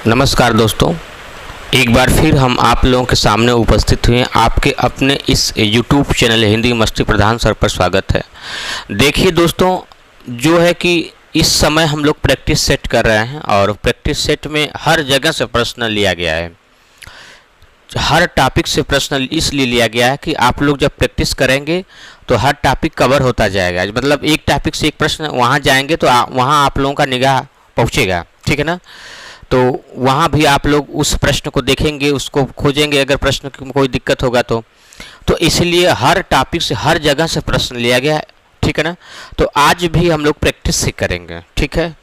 नमस्कार दोस्तों, एक बार फिर हम आप लोगों के सामने उपस्थित हुए हैं। आपके अपने इस YouTube चैनल हिंदी मस्ती प्रधान सर पर स्वागत है। देखिए दोस्तों, जो है कि इस समय हम लोग प्रैक्टिस सेट कर रहे हैं और प्रैक्टिस सेट में हर जगह से प्रश्न लिया गया है। हर टॉपिक से प्रश्न इसलिए लिया गया है कि आप लोग जब प्रैक्टिस करेंगे तो हर टॉपिक कवर होता जाएगा। मतलब एक टॉपिक से एक प्रश्न वहाँ जाएंगे तो वहाँ आप लोगों का निगाह पहुँचेगा, ठीक है ना। तो वहाँ भी आप लोग उस प्रश्न को देखेंगे, उसको खोजेंगे अगर प्रश्न में कोई दिक्कत होगा तो इसलिए हर टॉपिक से हर जगह से प्रश्न लिया गया है, ठीक है ना। तो आज भी हम लोग प्रैक्टिस से करेंगे, ठीक है।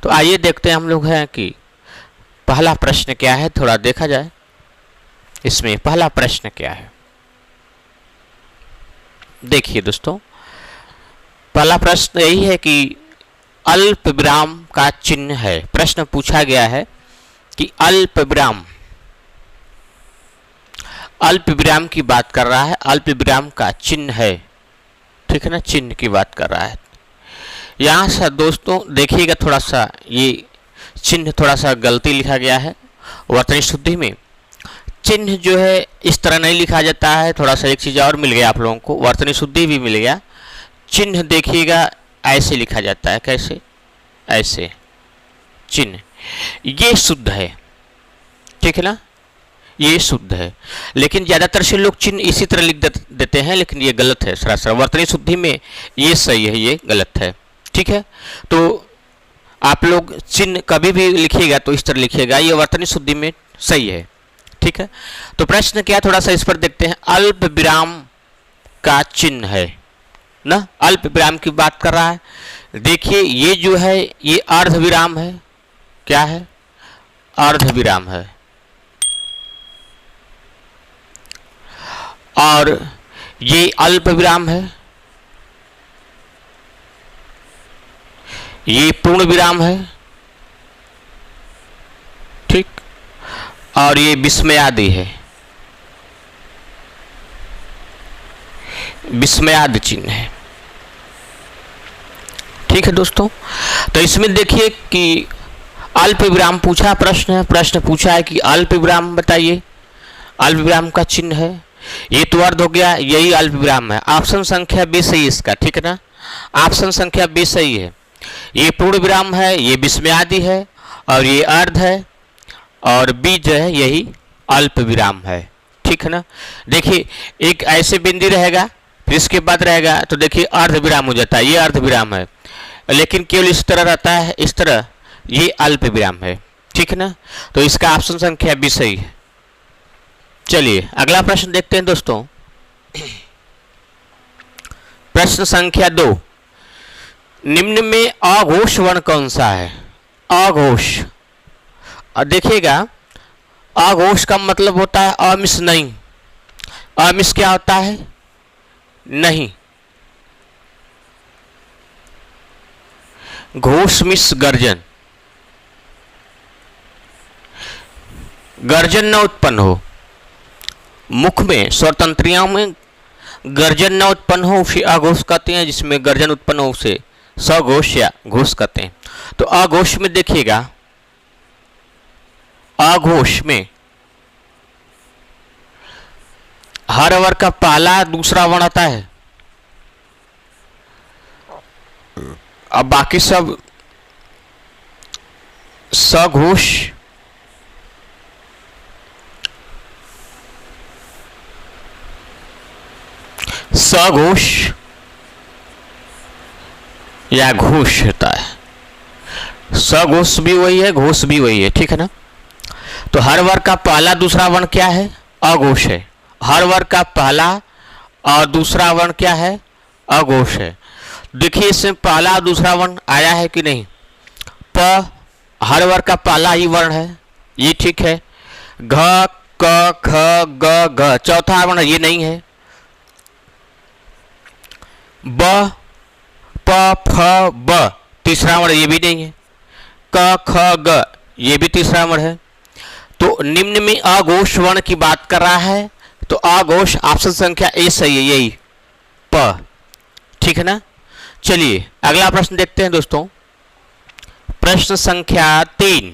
तो आइए देखते हैं हम लोग हैं कि पहला प्रश्न क्या है, थोड़ा देखा जाए। इसमें पहला प्रश्न क्या है, देखिए दोस्तों, पहला प्रश्न यही है कि अल्प विराम का चिन्ह है। प्रश्न पूछा गया है कि अल्प विराम की बात कर रहा है, अल्प विराम का चिन्ह है, ठीक है ना, चिन्ह की बात कर रहा है। यहाँ से दोस्तों देखिएगा, थोड़ा सा ये चिन्ह थोड़ा सा गलती लिखा गया है। वर्तनी शुद्धि में चिन्ह जो है इस तरह नहीं लिखा जाता है। थोड़ा सा एक चीज़ और मिल गया आप लोगों को, वर्तनी शुद्धि भी मिल गया। चिन्ह देखिएगा ऐसे लिखा जाता है, कैसे, ऐसे चिन्ह, ये शुद्ध है, ठीक है ना, ये शुद्ध है। लेकिन ज़्यादातर से लोग चिन्ह इसी तरह लिख देते हैं, लेकिन ये गलत है। सरासर वर्तनी शुद्धि में ये सही है, ये गलत है, ठीक है। तो आप लोग चिन्ह कभी भी लिखिएगा तो इस तरह लिखिएगा, ये वर्तनी शुद्धि में सही है, ठीक है। तो प्रश्न क्या, थोड़ा सा इस पर देखते हैं। अल्प विराम का चिन्ह है ना, अल्प विराम की बात कर रहा है। देखिए ये जो है ये अर्ध विराम है, क्या है, अर्ध विराम है। और ये अल्प विराम है, ये पूर्ण विराम है, ठीक। और ये विस्मयादि है, विस्मयाद चिन्ह है, ठीक है दोस्तों। तो इसमें देखिए कि अल्प विराम पूछा प्रश्न पूछा है कि अल्प विराम बताइए, अल्प विराम का चिन्ह है। ये तो अर्ध हो गया, यही अल्प विराम है। ऑप्शन संख्या बी सही इसका, ठीक है ना, ऑप्शन संख्या बी सही है। ये पूर्ण विराम है, ये विस्मयादि है, और ये अर्ध है, और बी जो है यही अल्प विराम है, ठीक है ना। देखिए एक ऐसे बिंदु रहेगा, फिर इसके बाद रहेगा, तो देखिए अर्ध विराम हो जाता है, ये अर्ध विराम है। लेकिन केवल इस तरह रहता है, इस तरह, ये अल्प विराम है, ठीक है ना। तो इसका ऑप्शन संख्या बी सही है। चलिए अगला प्रश्न देखते हैं दोस्तों। प्रश्न संख्या 2, निम्न में अघोष वर्ण कौन सा है। अघोष, देखिएगा अघोष का मतलब होता है अमिश नहीं। अमिश क्या होता है, नहीं। घोष मिस गर्जन, गर्जन न उत्पन्न हो, मुख में स्वतंत्रियों में गर्जन न उत्पन्न हो उसे अघोष कहते हैं। जिसमें गर्जन उत्पन्न हो उसे सघोष या घोष कहते हैं। तो अघोष में देखिएगा, अघोष में हर वर्ग का पहला दूसरा वर्ण आता है। अब बाकी सब सघोष, सघोष या घोष होता है। सघोष भी वही है, घोष भी वही है, ठीक है ना। तो हर वर्ग का पहला दूसरा वर्ण क्या है, अघोष है। हर वर्ग का पहला और दूसरा वर्ण क्या है, अघोष है। देखिए इसमें पहला और दूसरा वर्ण आया है कि नहीं। प हर वर्ग का पहला ही वर्ण है, ये ठीक है। घ क ख ग घ चौथा वर्ण ये नहीं है। ब प फ ब तीसरा वर्ण ये भी नहीं है। क ख ग ये भी तीसरा वर्ण है। तो निम्न में अघोष वर्ण की बात कर रहा है, तो अघोष ऑप्शन संख्या ए सही है, यही प, ठीक है ना। चलिए अगला प्रश्न देखते हैं दोस्तों। प्रश्न संख्या 3,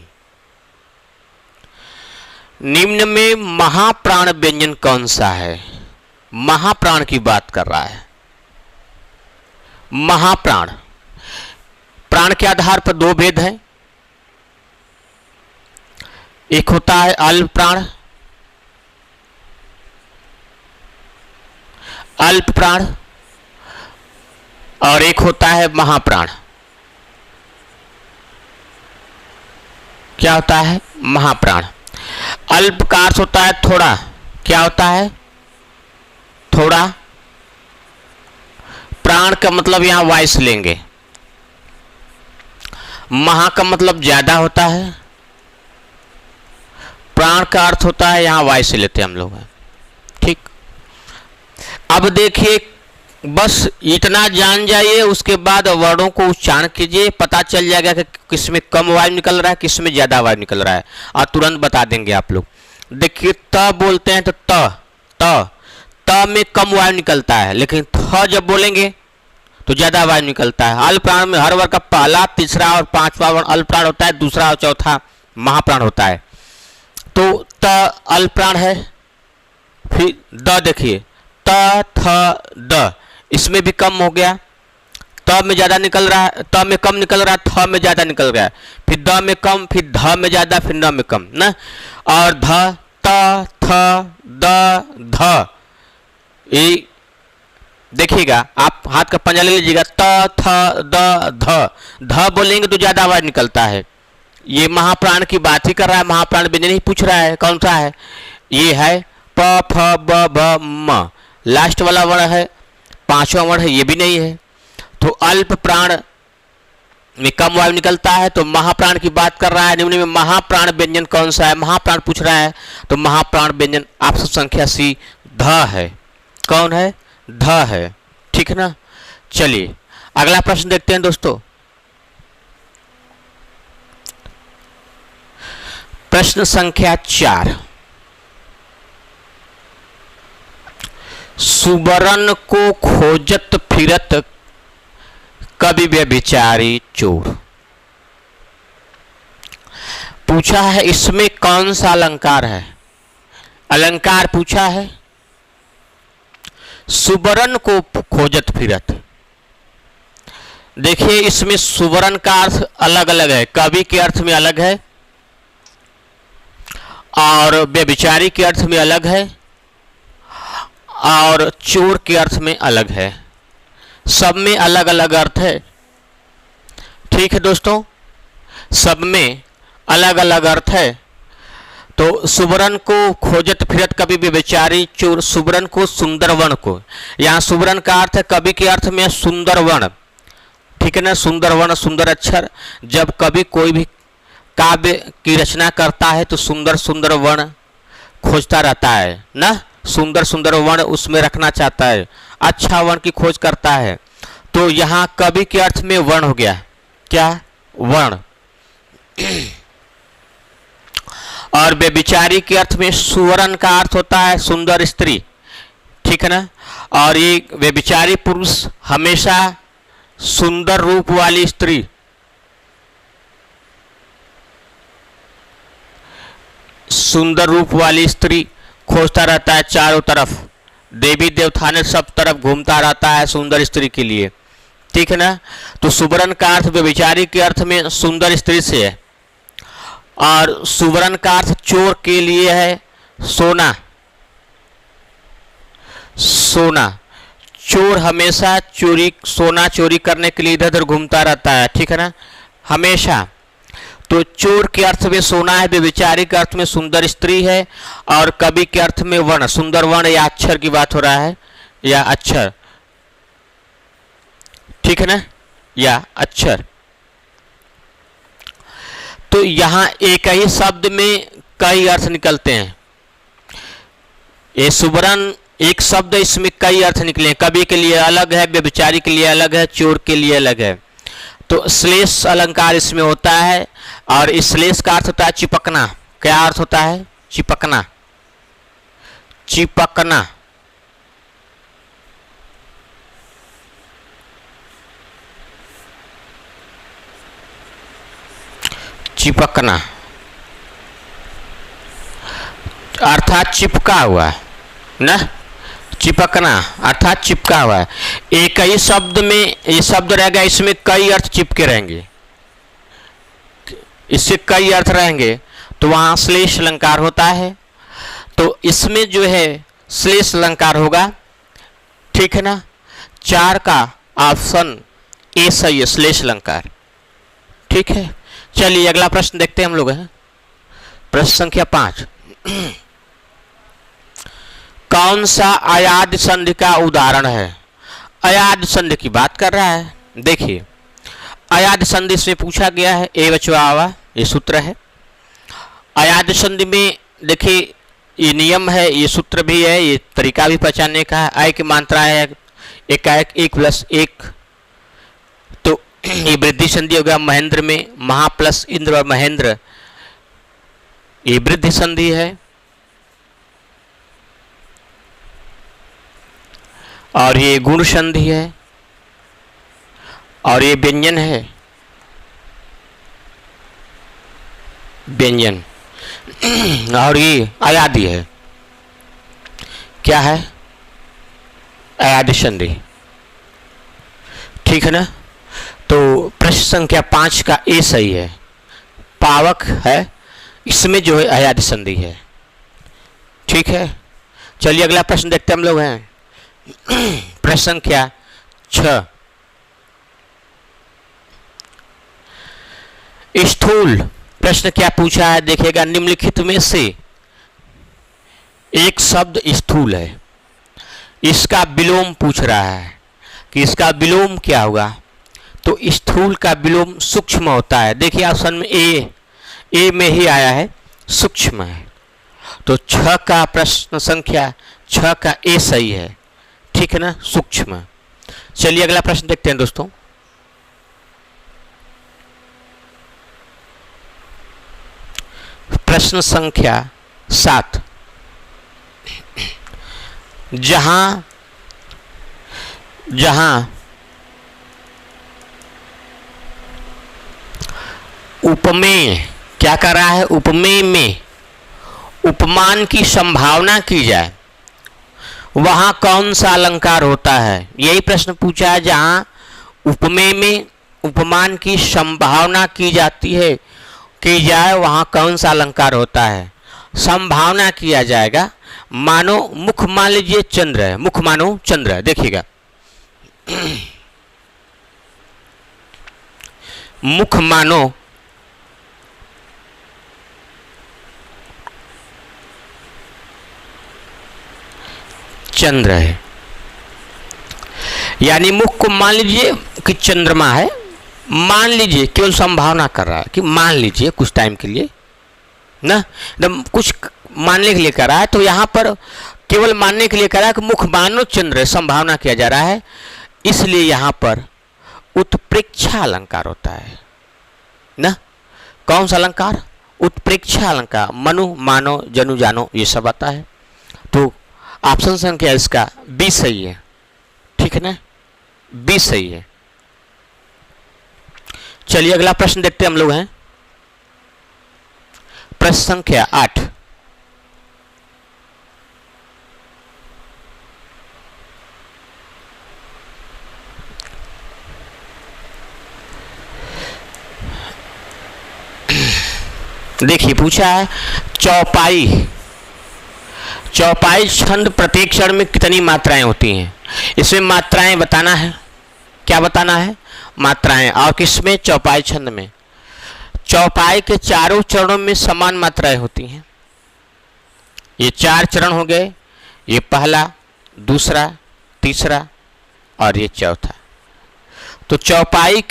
निम्न में महाप्राण व्यंजन कौन सा है? महाप्राण की बात कर रहा है। महाप्राण, प्राण के आधार पर दो भेद हैं। एक होता है अल्प प्राण, अल्प प्राण, और एक होता है महाप्राण। क्या होता है? महाप्राण। अल्प का अर्थ होता है थोड़ा। क्या होता है? थोड़ा। प्राण का मतलब यहां वायु लेंगे। महा का मतलब ज्यादा होता है। प्राण का अर्थ होता है यहां वायु से लेते हम लोग। ठीक। अब देखिए, बस इतना जान जाइए, उसके बाद वर्णों को उच्चारण कीजिए, पता चल जाएगा कि किसमें कम वायु निकल रहा है, किसमें ज्यादा वायु निकल रहा है, और तुरंत बता देंगे आप लोग। देखिए, त बोलते हैं तो त में कम वायु निकलता है, लेकिन थ जब बोलेंगे तो ज्यादा वायु निकलता है। अल्प प्राण में हर वर्ग का पहला, तीसरा और पांचवा वर्ण अल्प प्राण होता है, दूसरा और चौथा महाप्राण होता है। तो त अल्प प्राण है। फिर द देखिए, त थ द, इसमें भी कम हो गया। त में ज्यादा निकल रहा है, त में कम निकल रहा है, थ में ज्यादा निकल रहा है, फिर द में कम, फिर ध में ज्यादा, फिर न में कम ना। और ध, त, थ, द, ध, ये देखिएगा, आप हाथ का पंजा ले लीजिएगा। त थ द ध बोलेंगे तो ज्यादा आवाज निकलता है। ये महाप्राण की बात ही कर रहा है, महाप्राण व्यंजन ही पूछ रहा है। कौन सा है? ये है प फ ब भ म, लास्ट वाला वर्ण है, पांचवा वर्ण है, ये भी नहीं है। तो अल्प प्राण में कम वायु निकलता है, तो महाप्राण की बात कर रहा है। निम्न में महाप्राण व्यंजन कौन सा है? महाप्राण पूछ रहा है, तो महाप्राण व्यंजन आपसे संख्या सी ध है। कौन है? ध है। ठीक है ना। चलिए अगला प्रश्न देखते हैं दोस्तों। प्रश्न संख्या 4। सुबरन को खोजत फिरत कवि व्यभिचारी चोर। पूछा है इसमें कौन सा अलंकार है? अलंकार पूछा है। सुबरन को खोजत फिरत, देखिए इसमें सुबरन का अर्थ अलग अलग है, कवि के अर्थ में अलग है, और व्यभिचारी के अर्थ में अलग है, और चोर के अर्थ में अलग है। सब में अलग अलग अर्थ है। ठीक है दोस्तों, सब में अलग अलग अर्थ है। तो सुबरन को खोजत फिरत कवि व्यभिचारी चोर, सुबरन को सुंदर वन को, यहाँ सुबरन का अर्थ है कवि के अर्थ में सुंदर वन। ठीक है ना, सुंदर वन, सुंदर अक्षर। जब कवि कोई भी काव्य की रचना करता है तो सुंदर सुंदर वन खोजता रहता है ना, सुंदर सुंदर वन उसमें रखना चाहता है, अच्छा वन की खोज करता है। तो यहाँ कवि के अर्थ में वर्ण हो गया। क्या? वर्ण। और व्यभिचारी के अर्थ में सुवर्ण का अर्थ होता है सुंदर स्त्री। ठीक है ना। और ये व्यभिचारी पुरुष हमेशा सुंदर रूप वाली स्त्री, सुंदर रूप वाली स्त्री खोजता रहता है चारों तरफ, देवी देवताने सब तरफ घूमता रहता है सुंदर स्त्री के लिए। ठीक है ना। तो सुवर्ण का अर्थ व्यभिचारी के अर्थ में सुंदर स्त्री से है, और सुवर्ण का अर्थ चोर के लिए है सोना। सोना, चोर हमेशा चोरी, सोना चोरी करने के लिए इधर उधर घूमता रहता है। ठीक है ना, हमेशा। तो चोर के अर्थ में सोना है, व्यभिचारी के अर्थ में सुंदर स्त्री है, और कवि के अर्थ में वर्ण, सुंदर वर्ण या अक्षर की बात हो रहा है, या अक्षर। ठीक है ना, या अक्षर। तो यहां एक ही शब्द में कई अर्थ निकलते हैं। ये सुवर्ण एक शब्द, इसमें कई अर्थ निकले। कवि के लिए अलग है, व्यभिचारी के लिए अलग है, चोर के लिए अलग है। तो श्लेष अलंकार इसमें होता है, और इस श्लेष का अर्थ होता है चिपकना। क्या अर्थ होता है? चिपकना। चिपकना। चिपकना। अर्थात चिपका हुआ है ना, चिपकना अर्थात चिपका हुआ है। एक ही शब्द में ये शब्द रहेगा, इसमें कई अर्थ चिपके रहेंगे, इससे कई अर्थ रहेंगे, तो वहां श्लेष अलंकार होता है। तो इसमें जो है श्लेष अलंकार होगा, ठीक है ना। 4 का ऑप्शन ए सही है, श्लेष अलंकार, ठीक है। चलिए अगला प्रश्न देखते हैं हम लोग हैं, प्रश्न संख्या 5। कौन सा अयाद संधि का उदाहरण है? अयाद संधि की बात कर रहा है। देखिए अयाद संधि से पूछा गया है, ए बचवा ये सूत्र है। अयाद संधि में देखिए ये नियम है, ये सूत्र भी है, ये तरीका भी पहचानने का है। आय की मात्रा है एकाएक 1 + 1, तो ये वृद्धि संधि होगा। महेंद्र में महा प्लस इंद्र और महेंद्र, ये वृद्धि संधि है। और ये गुण संधि है, और ये व्यंजन है, व्यंजन। और ये अयादी है, क्या है? अयादी संधि, ठीक है ना। तो प्रश्न संख्या 5 का ए सही है, पावक है, इसमें जो है अयादी संधि है, ठीक है। चलिए अगला प्रश्न देखते हैं हम लोग हैं, प्रश्न संख्या 6। स्थूल प्रश्न क्या पूछा है देखिएगा, निम्नलिखित में से एक शब्द स्थूल है, इसका विलोम पूछ रहा है कि इसका विलोम क्या होगा। तो स्थूल का विलोम सूक्ष्म होता है। देखिए ऑप्शन में ए में ही आया है, सूक्ष्म है। तो 6 का प्रश्न संख्या 6 का ए सही है, ठीक है ना, सूक्ष्म। चलिए अगला प्रश्न देखते हैं दोस्तों, प्रश्न संख्या 7। जहां उपमेय क्या कर रहा है, उपमेय में उपमान की संभावना की जाए, वहां कौन सा अलंकार होता है? यही प्रश्न पूछा है। जहां उपमेय में उपमान की संभावना की जाती है, की जाए, वहां कौन सा अलंकार होता है? संभावना किया जाएगा। मानो मुख मान लीजिए चंद्र है, मुख मानो चंद्र है, देखिएगा मुख मानो चंद्र है, यानी मुख को मान लीजिए कि चंद्रमा है, मान लीजिए, केवल संभावना कर रहा है कि मान लीजिए कुछ टाइम के लिए ना, एकदम कुछ मानने के लिए कर रहा है। तो यहां पर केवल मानने के लिए कर रहा है कि मुख मानो चंद्र, संभावना किया जा रहा है, इसलिए यहां पर उत्प्रेक्षा अलंकार होता है ना। कौन सा अलंकार? उत्प्रेक्षा अलंकार। मनु मानो जनु जानो ये सब आता है। तो ऑप्शन संख्या इसका बी सही है, ठीक है ना, बी सही है। चलिए अगला प्रश्न देखते हैं हम लोग हैं, प्रश्न संख्या 8। देखिए पूछा है चौपाई छंद प्रत्येक क्षण में कितनी मात्राएं होती हैं? इसमें मात्राएं बताना है। क्या बताना है? मात्राएं। और किसमें? चौपाई छंद में। चौपाई के चारों चरणों में समान मात्राएं होती हैं। ये 4 चरण हो गए, ये पहला, दूसरा, तीसरा और ये चौथा। तो चौपाई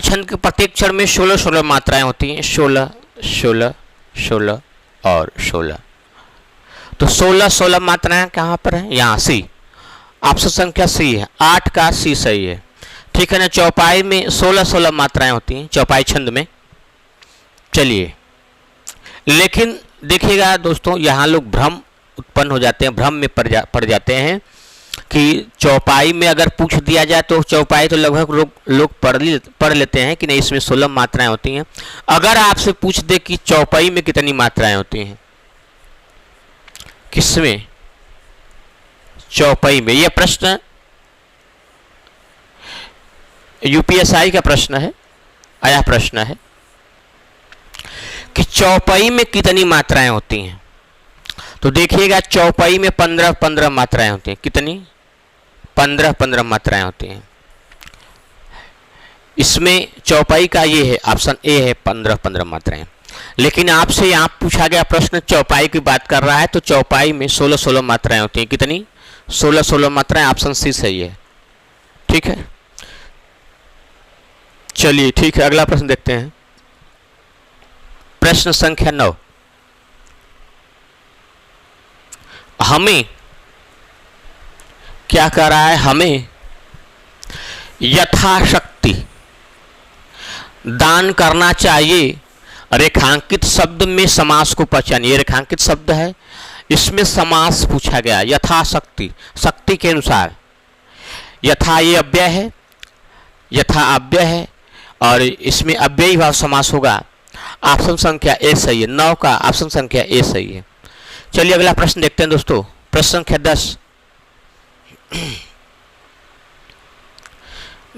छंद के प्रत्येक चरण में 16 मात्राएं होती हैं, 16, 16, 16 और 16। तो 16 मात्राएं कहाँ पर है? यहाँ सी, ऑप्शन संख्या सी है, 8 का सी सही है, ठीक है ना। चौपाई में 16 मात्राएं होती हैं, चौपाई छंद में। चलिए, लेकिन देखिएगा दोस्तों, यहाँ लोग भ्रम उत्पन्न हो जाते हैं, भ्रम में पड़ जाते हैं कि चौपाई में अगर पूछ दिया जाए तो चौपाई तो लगभग लोग पढ़ लेते हैं कि नहीं, इसमें 16 मात्राएं होती हैं। अगर आपसे पूछ दे कि चौपाई में कितनी मात्राएं होती हैं, किसमें? चौपाई में। यह प्रश्न यूपीएसआई का प्रश्न है, आया प्रश्न है कि चौपाई में कितनी मात्राएं होती हैं। तो देखिएगा चौपाई में 15-15 मात्राएं होती हैं। कितनी? 15-15 मात्राएं होती हैं। इसमें चौपाई का ये है, ऑप्शन ए है 15-15 मात्राएं। लेकिन आपसे यहाँ पूछा गया प्रश्न चौपाई की बात कर रहा है, तो चौपाई में 16-16 मात्राएं होती हैं। कितनी? 16-16 मात्राएं। ऑप्शन सी सही है। ठीक है, चलिए ठीक है, अगला प्रश्न देखते हैं। प्रश्न संख्या 9। हमें क्या कर रहा है? हमें यथाशक्ति दान करना चाहिए। रेखांकित शब्द में समास को पहचानिए। रेखांकित शब्द है, इसमें समास पूछा गया। यथाशक्ति, शक्ति के अनुसार। यथा ये अव्यय है, यथा अव्यय है, और इसमें अव्ययी भाव समास होगा। ऑप्शन संख्या ए सही है। 9 का ऑप्शन संख्या ए सही है। चलिए अगला प्रश्न देखते हैं दोस्तों। प्रश्न संख्या 10।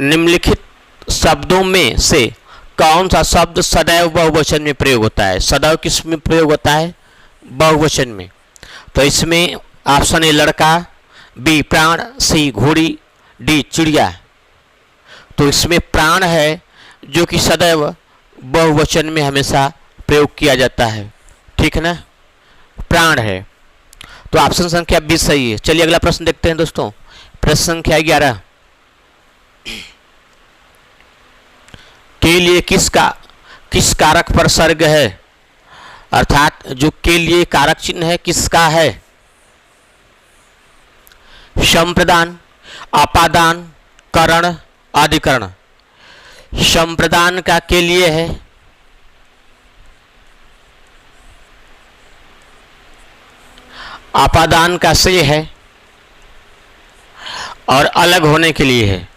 निम्नलिखित शब्दों में से कौन सा शब्द सदैव बहुवचन में प्रयोग होता है? सदैव किस में प्रयोग होता है? बहुवचन में। तो इसमें ऑप्शन ए लड़का, बी प्राण, सी घोड़ी, डी चिड़िया। तो इसमें प्राण है जो कि सदैव बहुवचन में हमेशा प्रयोग किया जाता है। ठीक है ना, प्राण है। तो ऑप्शन संख्या बी सही है। चलिए अगला प्रश्न देखते हैं दोस्तों। प्रश्न संख्या 11। के लिए किस कारक पर सर्ग है? अर्थात जो के लिए कारक चिन्ह है किसका है? संप्रदान, अपादान, करण, अधिकरण। संप्रदान का के लिए है, अपादान का से है, और अलग होने के लिए है।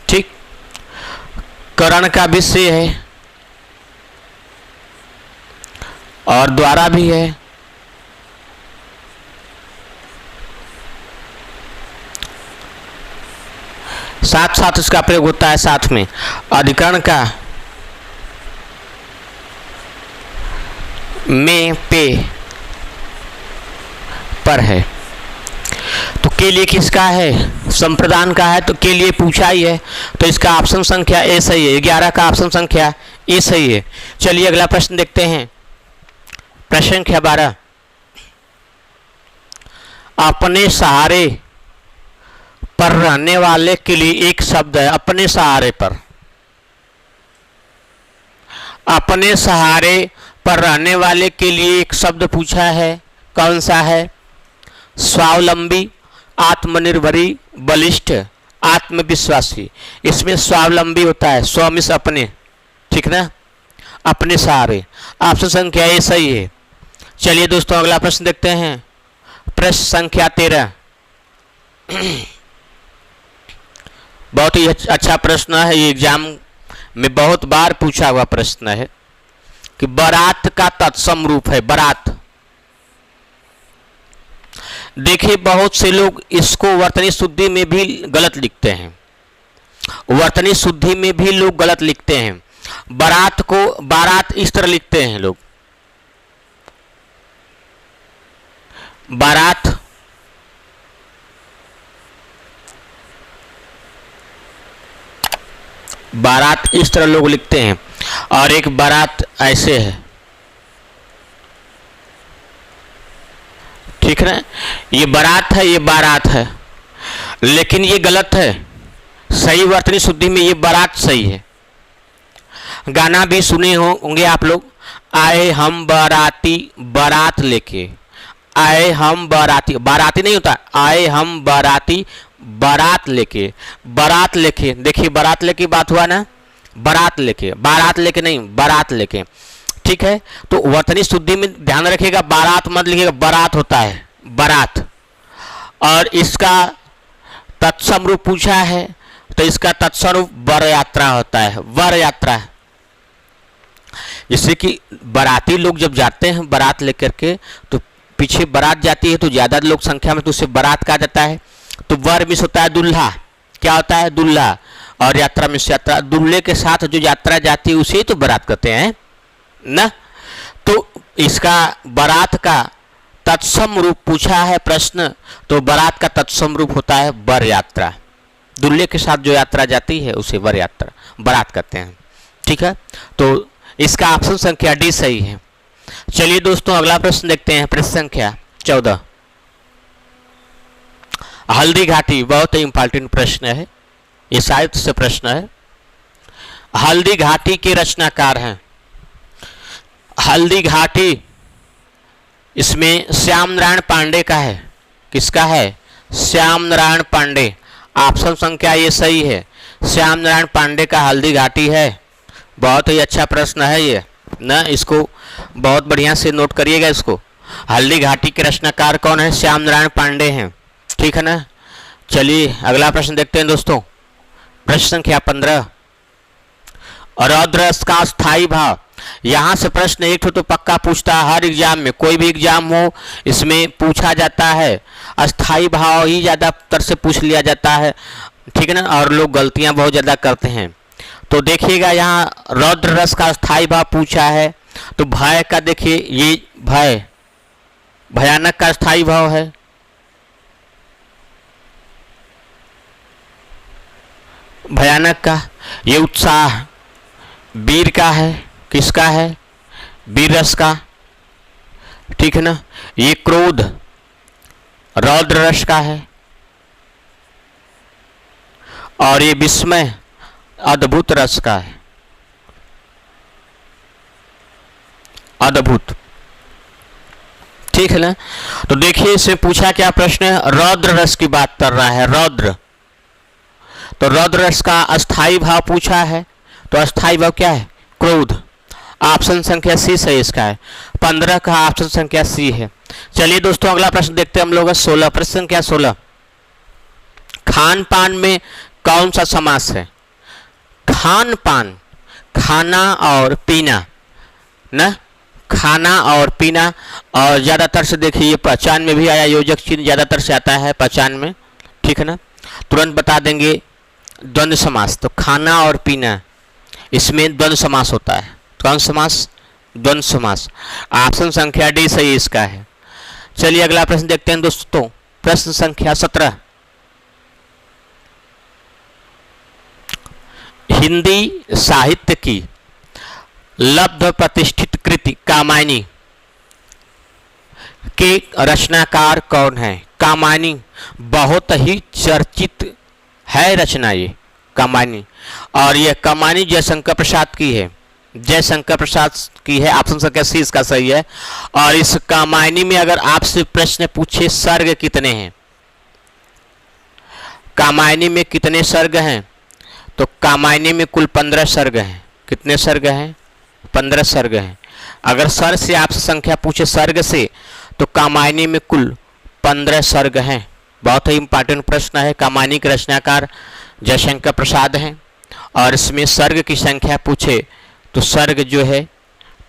ठीक, करण का भी से है और द्वारा भी है। साथ साथ इसका प्रयोग होता है साथ में। अधिकरण का में पे पर है। तो के लिए किसका है? संप्रदान का है। तो के लिए पूछा ही है, तो इसका ऑप्शन संख्या ए सही है। 11 का ऑप्शन संख्या ए सही है। चलिए अगला प्रश्न देखते हैं। प्रश्न संख्या 12। अपने सहारे पर रहने वाले के लिए एक शब्द है। अपने सहारे पर, अपने सहारे पर रहने वाले के लिए एक शब्द पूछा है। कौन सा है? स्वावलंबी, आत्मनिर्भरी, बलिष्ठ, आत्मविश्वासी। इसमें स्वावलंबी होता है, स्व मीन्स अपने। ठीक ना, अपने सहारे। ऑप्शन संख्या ए सही है। चलिए दोस्तों अगला प्रश्न देखते हैं। प्रश्न संख्या 13। बहुत ही अच्छा प्रश्न है। ये एग्जाम में बहुत बार पूछा हुआ प्रश्न है कि बारात का तत्सम रूप है। बारात, देखिए बहुत से लोग इसको वर्तनी शुद्धि में भी गलत लिखते हैं। वर्तनी शुद्धि में भी लोग गलत लिखते हैं। बारात को बारात इस तरह लिखते हैं लोग। बारात बारात इस तरह लोग लिखते हैं, और एक बारात ऐसे है। ठीक है, ये बारात है, ये बारात है, लेकिन ये गलत है। सही वर्तनी शुद्धि में ये बारात सही है। गाना भी सुने होंगे आप लोग, आए हम बाराती बारात लेके। आए हम बाराती, बाराती नहीं होता, आए हम बाराती बारात लेके। बारात लेके, देखिए बारात लेके बात हुआ ना, बारात लेके, बारात लेके नहीं, बारात लेके। ठीक है, तो वर्तनी शुद्धि में ध्यान रखिएगा, बारात मत लिखिएगा, बारात होता है, बारात। और इसका तत्सम रूप पूछा है, तो इसका तत्सम रूप वर यात्रा होता है, वर यात्रा। जैसे कि बाराती लोग जब जाते हैं बारात लेकर के, तो पीछे बारात जाती है तो ज़्यादा लोग संख्या में, तो उसे बारात कहा जाता है। तो वर मिस होता है दूल्हा, क्या होता है दूल्हा, और यात्रा मिस यात्रा, दूल्हे के साथ जो यात्रा जाती है उसे ही तो बारात कहते हैं ना। तो इसका बारात का तत्सम रूप पूछा है प्रश्न, तो बारात का तत्सम रूप होता है वर यात्रा। दूल्हे के साथ जो यात्रा जाती है उसे वर यात्रा बारात कहते हैं। ठीक है, तो इसका ऑप्शन संख्या डी सही है। चलिए दोस्तों अगला प्रश्न देखते हैं, प्रश्न संख्या 14। हल्दी घाटी बहुत ही इंपॉर्टेंट प्रश्न है, ये साहित्य से प्रश्न है। हल्दी घाटी के रचनाकार हैं। हल्दी घाटी इसमें श्याम नारायण पांडे का है। किसका है? श्याम नारायण पांडे। ऑप्शन संख्या ये सही है, श्याम नारायण पांडे का हल्दी घाटी है। बहुत ही अच्छा प्रश्न है ये ना, इसको बहुत बढ़िया से नोट करिएगा इसको। हल्दी घाटी के रचनाकार कौन है? श्याम नारायण पांडे हैं। ठीक है ना। चलिए अगला प्रश्न देखते हैं दोस्तों, प्रश्न संख्या 15। रौद्र रस का स्थायी भाव। यहाँ से प्रश्न एक तो पक्का पूछता है, हर एग्जाम में कोई भी एग्जाम हो इसमें पूछा जाता है। अस्थाई भाव ही ज़्यादातर से पूछ लिया जाता है, ठीक है ना, और लोग गलतियाँ बहुत ज़्यादा करते हैं। तो देखिएगा यहाँ रौद्र रस का स्थायी भाव पूछा है, तो भय का देखिए, ये भय भयानक का स्थायी भाव है। भयानक का, ये उत्साह वीर का है। किसका है? वीर रस का। ठीक है ना। ये क्रोध रौद्र रस का है, और ये विस्मय अद्भुत रस का है। अद्भुत, ठीक है ना। तो देखिए इसमें पूछा क्या प्रश्न है, रौद्र रस की बात कर रहा है। रौद्र, तो रौद्र रस का अस्थाई भाव पूछा है, तो अस्थाई भाव क्या है? क्रोध। ऑप्शन संख्या सी सही इसका है। 15 का ऑप्शन संख्या सी है। चलिए दोस्तों अगला प्रश्न देखते हैं हम लोग 16। प्रश्न संख्या 16। खान पान में कौन सा समास है? खान पान, खाना और पीना ना, खाना और पीना। और ज़्यादातर से देखिए ये पहचान में भी आया, योजक चिन्ह ज़्यादातर से आता है पहचान में। ठीक है ना, तुरंत बता देंगे द्वंद्व समास। तो खाना और पीना इसमें द्वंद्व समास होता है। कौन समास? द्वंद्व समास। ऑप्शन संख्या डी सही इसका है। चलिए अगला प्रश्न देखते हैं दोस्तों, प्रश्न संख्या 17। हिंदी साहित्य की लब्ध प्रतिष्ठित कृति कामायनी के रचनाकार कौन है? कामायनी बहुत ही चर्चित है रचना ये कामायनी, और ये कामायनी जयशंकर प्रसाद की है। जयशंकर प्रसाद की है। ऑप्शन संख्या सी इसका सही है। और इस कामायनी में अगर आपसे प्रश्न पूछे सर्ग कितने हैं, कामायनी में कितने सर्ग हैं, तो कामायनी में कुल 15 सर्ग हैं। कितने सर्ग हैं? 15 सर्ग हैं। अगर सर से आपसे संख्या पूछे सर्ग से, तो कामायनी में कुल 15 सर्ग हैं। बहुत ही इंपॉर्टेंट प्रश्न है। कामायनी के रचनाकार जयशंकर प्रसाद हैं, और इसमें सर्ग की संख्या पूछे तो सर्ग जो है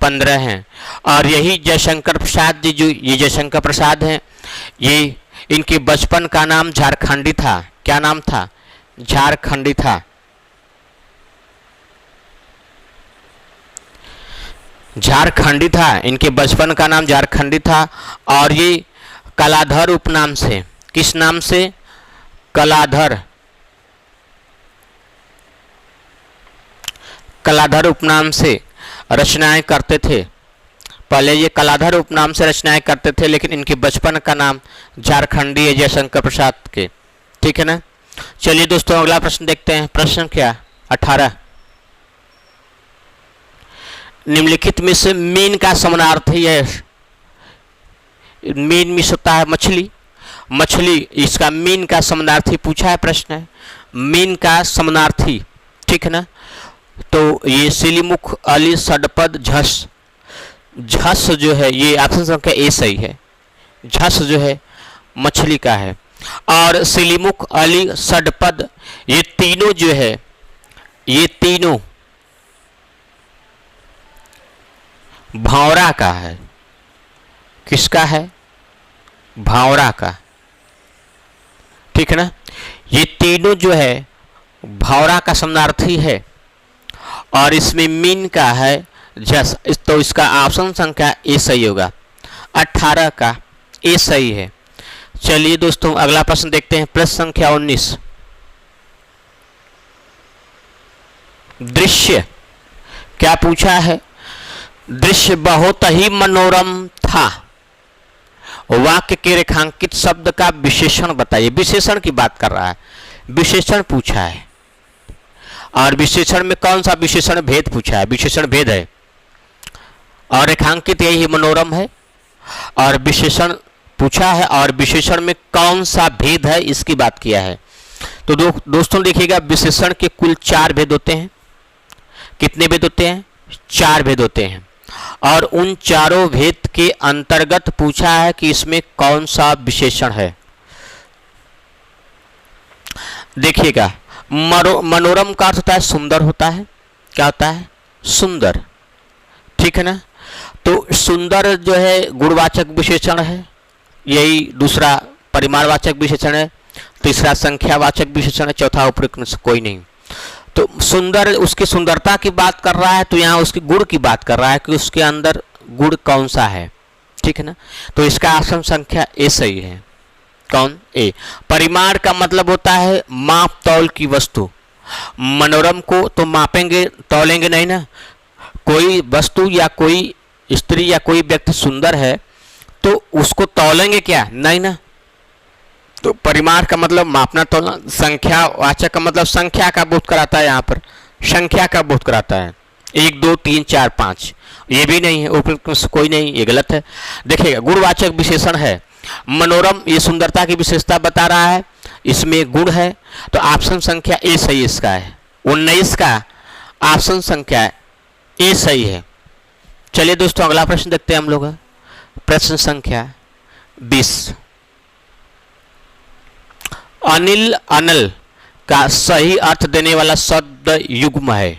15 हैं। और यही जयशंकर प्रसाद जी, जो ये जयशंकर प्रसाद हैं, ये इनके बचपन का नाम झारखंडी था। क्या नाम था? झारखंडी था। झारखंडी था, इनके बचपन का नाम झारखंडी था। और ये कलाधर उपनाम से, किस नाम से? कलाधर। कलाधर उपनाम से रचनाएं करते थे। पहले ये कलाधर उपनाम से रचनाएं करते थे, लेकिन इनके बचपन का नाम झारखंडी है जयशंकर प्रसाद के। ठीक है ना। चलिए दोस्तों अगला प्रश्न देखते हैं, प्रश्न क्या 18। निम्नलिखित में से मीन का समानार्थी है। मीन मिस होता है मछली, मछली इसका मीन का समानार्थी पूछा है प्रश्न है। मीन का समानार्थी, ठीक है ना। तो ये सिलीमुख अली सडपद झस। झस जो है ये ऑप्शन संख्या ए सही है। झस जो है मछली का है। और सिलीमुख अली सडपद ये तीनों जो है, ये तीनों भौरा का है। किसका है? भौरा का। ठीक है ना। ये तीनों जो है भौरा का समानार्थी है और इसमें मीन का है जस, तो इसका ऑप्शन संख्या ए सही होगा। 18 का ए सही है। चलिए दोस्तों अगला प्रश्न देखते हैं। प्रश्न संख्या 19। दृश्य क्या पूछा है? दृश्य बहुत ही मनोरम था। वाक्य के रेखांकित शब्द का विशेषण बताइए। विशेषण की बात कर रहा है, विशेषण पूछा है। और विशेषण में कौन सा विशेषण भेद पूछा है? विशेषण भेद है और रेखांकित यही मनोरम है और विशेषण पूछा है और विशेषण में कौन सा भेद है इसकी बात किया है। तो दोस्तों देखिएगा, विशेषण के कुल 4 भेद होते हैं। कितने भेद होते हैं? 4 भेद होते हैं और उन चारों भेद के अंतर्गत पूछा है कि इसमें कौन सा विशेषण है। देखिएगा, मनोरम का अर्थ होता है सुंदर होता है। क्या होता है? सुंदर। ठीक है ना। तो सुंदर जो है गुणवाचक विशेषण है, यही दूसरा परिमाणवाचक विशेषण है, तीसरा संख्यावाचक विशेषण है, चौथा उपयुक्त से कोई नहीं। तो सुंदर, उसकी सुंदरता की बात कर रहा है तो यहाँ उसके गुण की बात कर रहा है कि उसके अंदर गुण कौन सा है। ठीक है ना। तो इसका ऑप्शन संख्या ए सही है। कौन? ए। परिमाण का मतलब होता है माप तौल की वस्तु। मनोरम को तो मापेंगे, तौलेंगे नहीं ना। कोई वस्तु या कोई स्त्री या कोई व्यक्ति सुंदर है तो उसको तौलेंगे क्या? नहीं ना। तो परिमाण का मतलब मापना तोलना। संख्या वाचक का मतलब संख्या का बोध कराता है। यहाँ पर संख्या का बोध कराता है। 1 2 3 4 5 ये भी नहीं है, उपयुक्त कोई नहीं, ये गलत है। देखिएगा, गुणवाचक विशेषण है मनोरम, ये सुंदरता की विशेषता बता रहा है, इसमें गुण है। तो ऑप्शन संख्या ए सही इसका है। 19 का ऑप्शन संख्या ए सही है। चलिए दोस्तों अगला प्रश्न देखते हैं हम लोग। प्रश्न संख्या 20। अनिल अनल का सही अर्थ देने वाला शब्द युग्म है।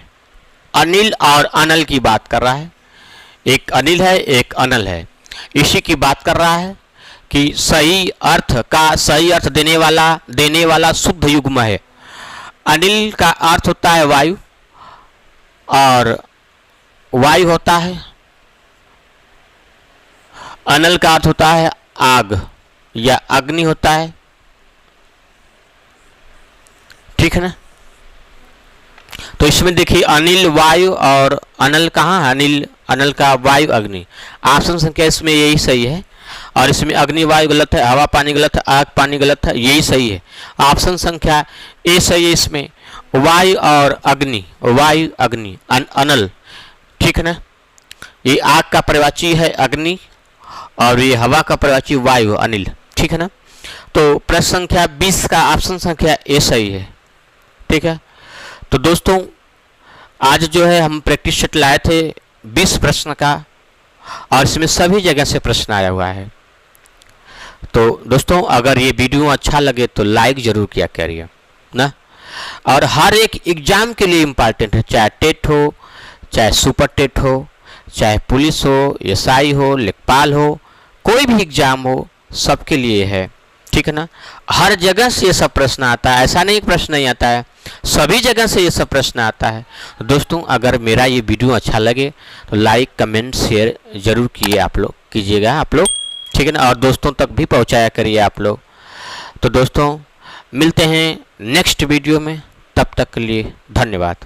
अनिल और अनल की बात कर रहा है। एक अनिल है, एक अनल है। इसी की बात कर रहा है कि सही अर्थ का सही अर्थ देने वाला शुद्ध युग्म है। अनिल का अर्थ होता है वायु और वायु होता है। अनल का अर्थ होता है आग या अग्नि होता है। ठीक है ना। तो इसमें देखिए अनिल वायु और अनल कहाँ? अनल का वायु अग्नि। ऑप्शन संख्या इसमें यही सही है और इसमें अग्नि वायु गलत है, हवा पानी गलत है, आग पानी गलत है, यही सही है। ऑप्शन संख्या ए सही है। इसमें वायु और अग्नि, वायु अग्नि अनल। ठीक है ना। ये आग का पर्यायवाची है अग्नि और ये हवा का पर्यायवाची वायु अनिल। ठीक है ना। तो प्रश्न संख्या 20 का ऑप्शन संख्या ए सही है। ठीक है। तो दोस्तों आज जो है हम प्रैक्टिस सेट लाए थे 20 प्रश्न का और इसमें सभी जगह से प्रश्न आया हुआ है। तो दोस्तों अगर ये वीडियो अच्छा लगे तो लाइक जरूर किया करिए ना। और हर एक एग्जाम के लिए इम्पॉर्टेंट है, चाहे टेट हो, चाहे सुपर टेट हो, चाहे पुलिस हो, एसआई हो, लेखपाल हो, कोई भी एग्जाम हो, सबके लिए है। ठीक है ना। हर जगह से ये सब प्रश्न आता है, ऐसा नहीं प्रश्न नहीं आता है, सभी जगह से ये सब प्रश्न आता है। तो दोस्तों अगर मेरा ये वीडियो अच्छा लगे तो लाइक कमेंट शेयर जरूर कीजिएगा आप लोग। ठीक है ना। और दोस्तों तक भी पहुंचाया करिए आप लोग। तो दोस्तों मिलते हैं नेक्स्ट वीडियो में, तब तक के लिए धन्यवाद।